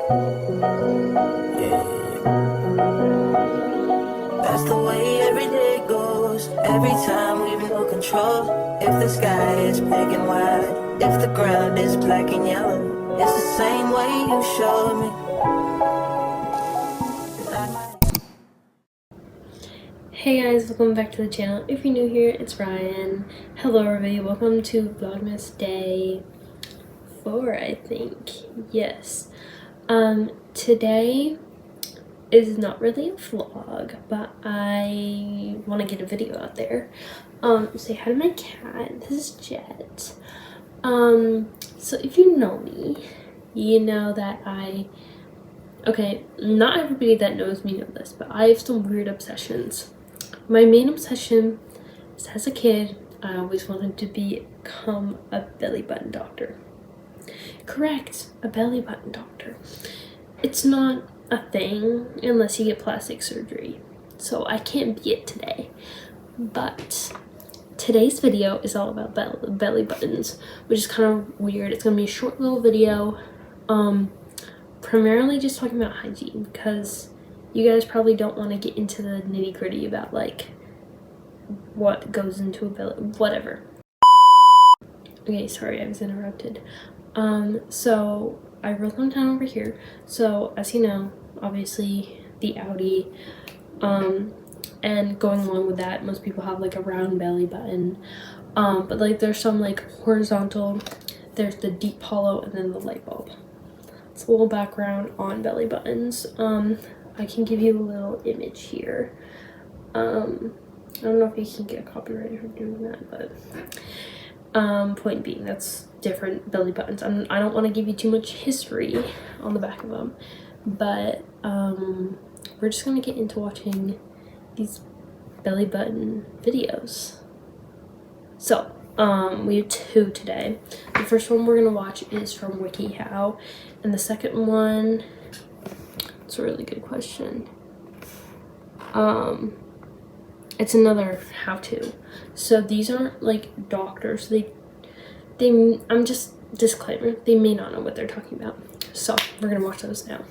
That's the way every day goes. Every time we've no control. If the sky is big and wide, if the ground is black and yellow, it's the same way you showed me. Hey guys, welcome back to the channel. If you're new here, it's Ryan. Hello everybody, welcome to Vlogmass Day 4, I think. Yes. Today is not really a vlog, but I want to get a video out there. Say hi to my cat. This is Jet. So if you know me, you know that okay, not everybody that knows me know this, but I have some weird obsessions. My main obsession is, as a kid, I always wanted to become a belly button doctor. Correct, a belly button doctor. It's not a thing unless you get plastic surgery, so I can't be it today. But today's video is all about belly buttons, which is kind of weird. It's gonna be a short little video, primarily just talking about hygiene, because you guys probably don't want to get into the nitty-gritty about like what goes into a belly, whatever. Okay, sorry, I was interrupted. So I wrote them down over here. So as you know, obviously the Audi, and going along with that, most people have like a round belly button, but like there's some like horizontal, there's the deep hollow, and then the light bulb. It's a little background on belly buttons. I can give you a little image here. I don't know if you can get copyrighted for doing that, but point being, that's different belly buttons. I don't want to give you too much history on the back of them, but we're just gonna get into watching these belly button videos. So we have two today. The first one we're gonna watch is from WikiHow, and the second one, it's a really good question. It's another how-to. So these aren't like doctors. I'm just disclaimer, they may not know what they're talking about. So we're gonna watch those now.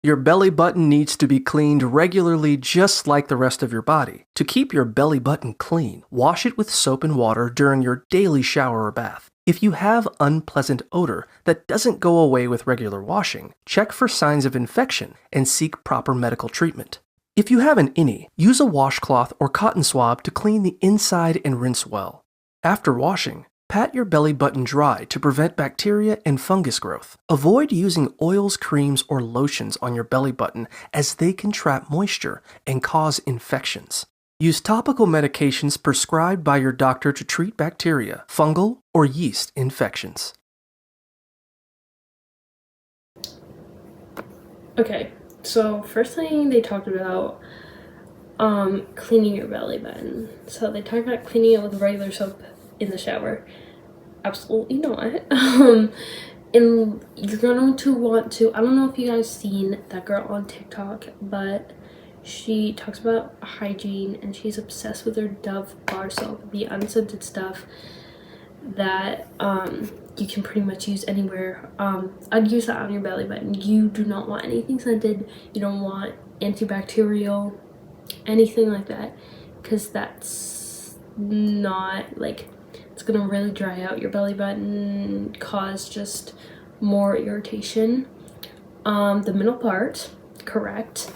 Your belly button needs to be cleaned regularly, just like the rest of your body. To keep your belly button clean, wash it with soap and water during your daily shower or bath. If you have unpleasant odor that doesn't go away with regular washing, check for signs of infection and seek proper medical treatment. If you have an innie, use a washcloth or cotton swab to clean the inside and rinse well. After washing, pat your belly button dry to prevent bacteria and fungus growth. Avoid using oils, creams, or lotions on your belly button, as they can trap moisture and cause infections. Use topical medications prescribed by your doctor to treat bacteria, fungal, or yeast infections. Okay, so first thing they talked about cleaning your belly button. So they talked about cleaning it with regular soap in the shower. Absolutely not. And you're going to want to, I don't know if you guys seen that girl on TikTok, but she talks about hygiene and she's obsessed with her Dove bar soap, the unscented stuff that you can pretty much use anywhere. I'd use that on your belly button. You do not want anything scented. You don't want antibacterial, anything like that, because that's not like, it's gonna really dry out your belly button, cause just more irritation. The middle part, correct.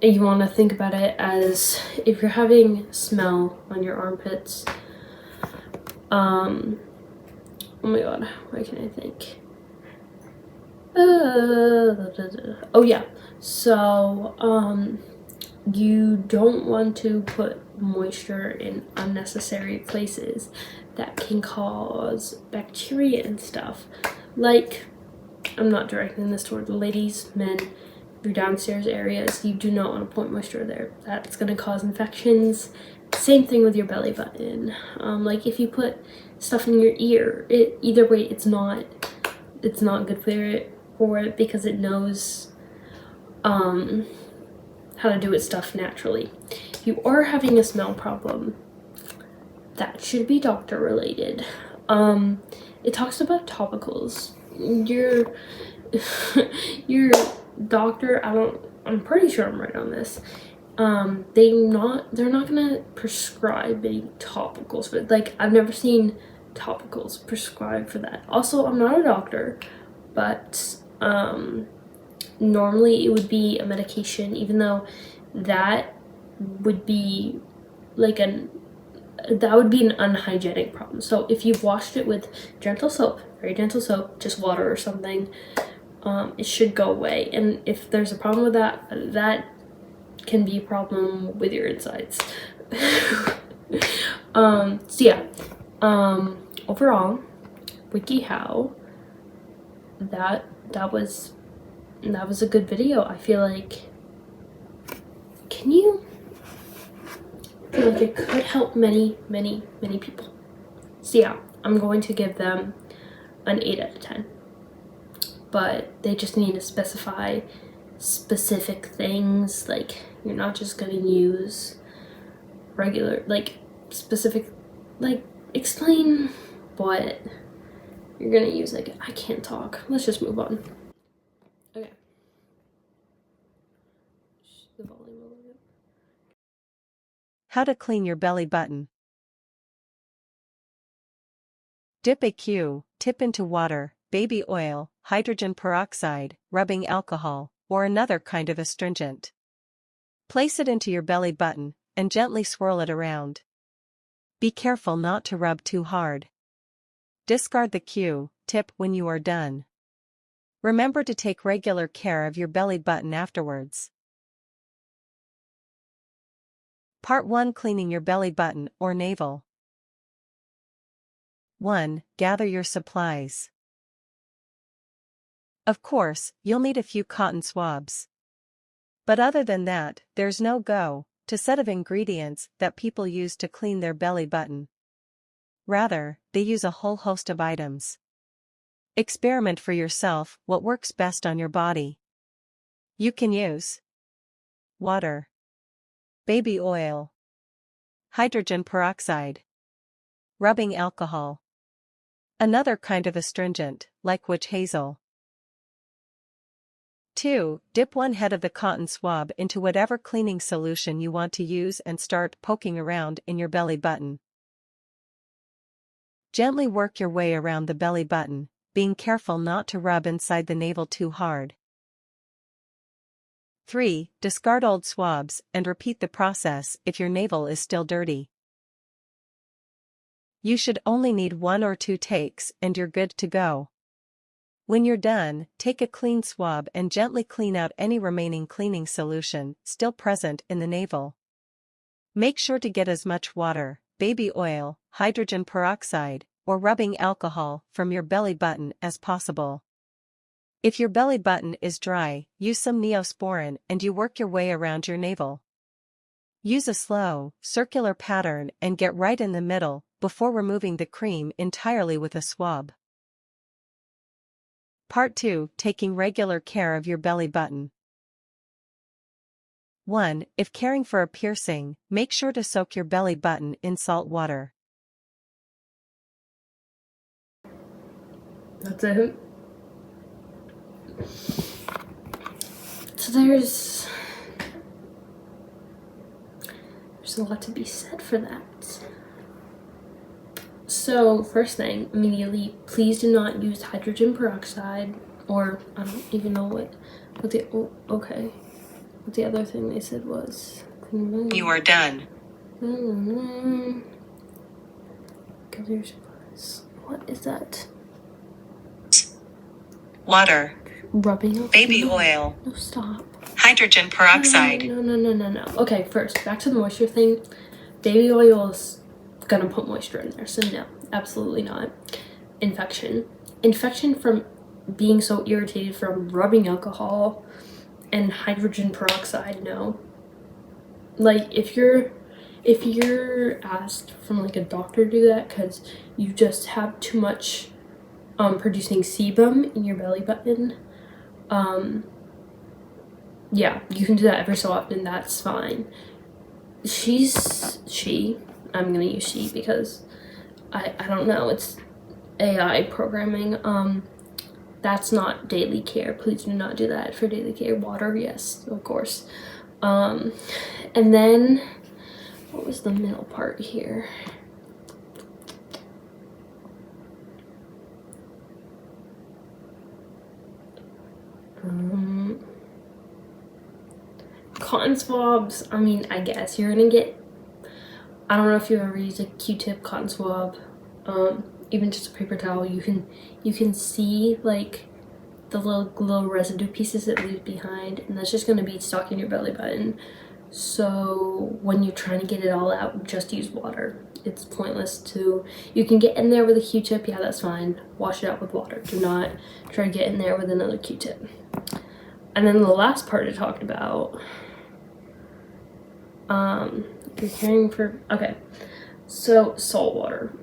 You want to think about it as if you're having smell on your armpits. Oh my god, why can't I think? Oh yeah, so you don't want to put moisture in unnecessary places that can cause bacteria and stuff. Like, I'm not directing this toward the ladies, men, your downstairs areas, you do not want to put moisture there. That's going to cause infections. Same thing with your belly button. Like if you put stuff in your ear, either way it's not good for it because it knows how how to do its stuff naturally. If you are having a smell problem, that should be doctor related. It talks about topicals. Your doctor, I'm pretty sure I'm right on this. They're not gonna prescribe any topicals for, like, I've never seen topicals prescribed for that. Also, I'm not a doctor, but normally it would be a medication, even though that would be like an unhygienic problem. So if you've washed it with gentle soap, very gentle soap, just water or something, it should go away. And if there's a problem with that, that can be a problem with your insides. So yeah, overall, WikiHow, that was a good video. I feel like, I feel like it could help many people. So yeah, I'm going to give them an 8 out of 10. But they just need to specify specific things. Like, you're not just gonna use regular, like, specific, like, explain what you're gonna use. Like, I can't talk. Let's just move on. Okay. The volume a little bit. How to clean your belly button. Dip a Q-tip into water, baby oil, hydrogen peroxide, rubbing alcohol, or another kind of astringent. Place it into your belly button and gently swirl it around. Be careful not to rub too hard. Discard the Q-tip when you are done. Remember to take regular care of your belly button afterwards. Part 1: Cleaning your belly button or navel. 1. Gather your supplies. Of course, you'll need a few cotton swabs. But other than that, there's no go-to set of ingredients that people use to clean their belly button. Rather, they use a whole host of items. Experiment for yourself what works best on your body. You can use water, baby oil, hydrogen peroxide, rubbing alcohol, another kind of astringent, like witch hazel. 2. Dip one head of the cotton swab into whatever cleaning solution you want to use and start poking around in your belly button. Gently work your way around the belly button, being careful not to rub inside the navel too hard. 3. Discard old swabs and repeat the process if your navel is still dirty. You should only need 1 or 2 takes and you're good to go. When you're done, take a clean swab and gently clean out any remaining cleaning solution still present in the navel. Make sure to get as much water, baby oil, hydrogen peroxide, or rubbing alcohol from your belly button as possible. If your belly button is dry, use some Neosporin and you work your way around your navel. Use a slow, circular pattern and get right in the middle before removing the cream entirely with a swab. Part 2: Taking regular care of your belly button. 1. If caring for a piercing, make sure to soak your belly button in salt water. That's it. So there's a lot to be said for that. So first thing, immediately, please do not use hydrogen peroxide, or I don't even know what the other thing they said was. You are done. Gather your supplies. What is that? Water, Rubbing alcohol? baby oil, No, stop. hydrogen peroxide. No. Okay, first, back to the moisture thing. Baby oil is gonna put moisture in there, so no, absolutely not. Infection from being so irritated from rubbing alcohol and hydrogen peroxide, no. Like, if you're asked from like a doctor to do that because you just have too much producing sebum in your belly button, yeah, you can do that every so often. That's fine. I'm gonna use she because I don't know, it's AI programming. That's not daily care. Please do not do that for daily care. Water, yes, of course. And then what was the middle part here? Cotton swabs, I mean, I guess you're gonna get, I don't know if you ever use a Q-tip cotton swab, even just a paper towel. You can see like the little residue pieces it leaves behind, and that's just gonna be stuck in your belly button. So when you're trying to get it all out, just use water. It's pointless to, you can get in there with a Q-tip, yeah, that's fine. Wash it out with water. Do not try to get in there with another Q-tip. And then the last part I talked about, if you're caring for, okay, so salt water,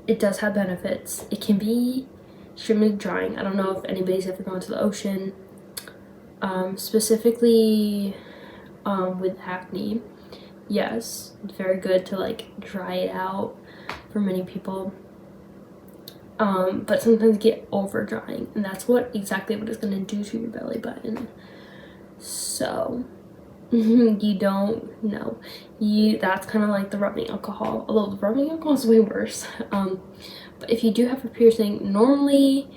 it does have benefits. It can be extremely drying. I don't know if anybody's ever gone to the ocean, specifically with acne. Yes, it's very good to like dry it out for many people, but sometimes get over drying, and that's exactly what it's going to do to your belly button. So you don't know, that's kind of like the rubbing alcohol, although the rubbing alcohol is way worse. But if you do have a piercing, normally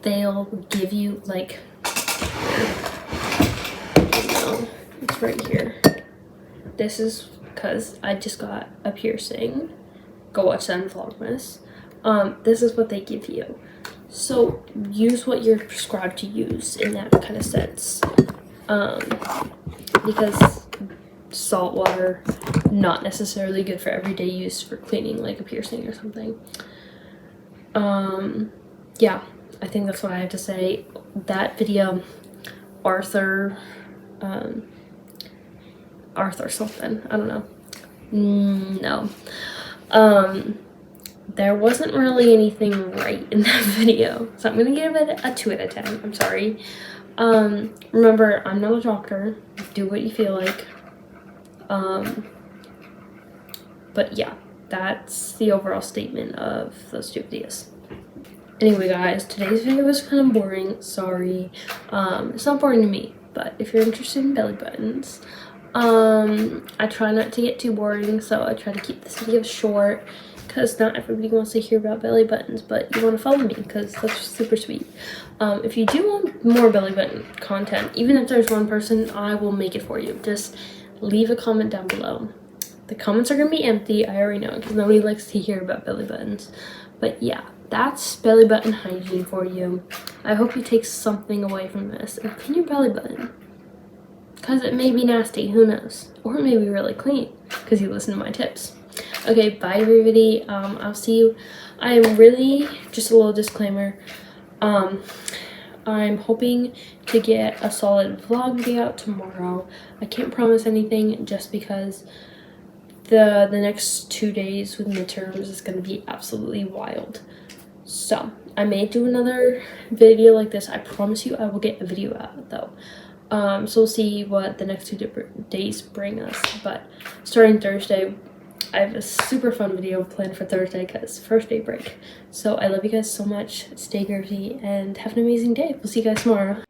they'll give you like, it's right here. This is because I just got a piercing. Go watch that in Vlogmass. This is what they give you. So use what you're prescribed to use in that kind of sense. Because salt water, not necessarily good for everyday use for cleaning like a piercing or something. Yeah, I think that's what I have to say. That video, Arthur something, I don't know. No. There wasn't really anything right in that video, so I'm gonna give it a 2 out of 10. I'm sorry. Remember, I'm not a doctor. Do what you feel like. But yeah, that's the overall statement of those 2 videos. Anyway, guys, today's video was kind of boring. Sorry. It's not boring to me, but if you're interested in belly buttons, I try not to get too boring, so I try to keep this video short because not everybody wants to hear about belly buttons, but you want to follow me because that's super sweet. If you do want more belly button content, even if there's one person, I will make it for you. Just leave a comment down below. The comments are gonna be empty, I already know, because nobody likes to hear about belly buttons. But yeah, that's belly button hygiene for you. I hope you take something away from this and clean your belly button, because it may be nasty, who knows, or it may be really clean because you listen to my tips. Okay, bye everybody. I'll see you. I am really, just a little disclaimer, I'm hoping to get a solid vlog video out tomorrow. I can't promise anything just because the next 2 days with midterms is going to be absolutely wild. So I may do another video like this. I promise you I will get a video out though. So we'll see what the next 2 days bring us. But starting Thursday, I have a super fun video planned for Thursday because first day break. So I love you guys so much. Stay groovy and have an amazing day. We'll see you guys tomorrow.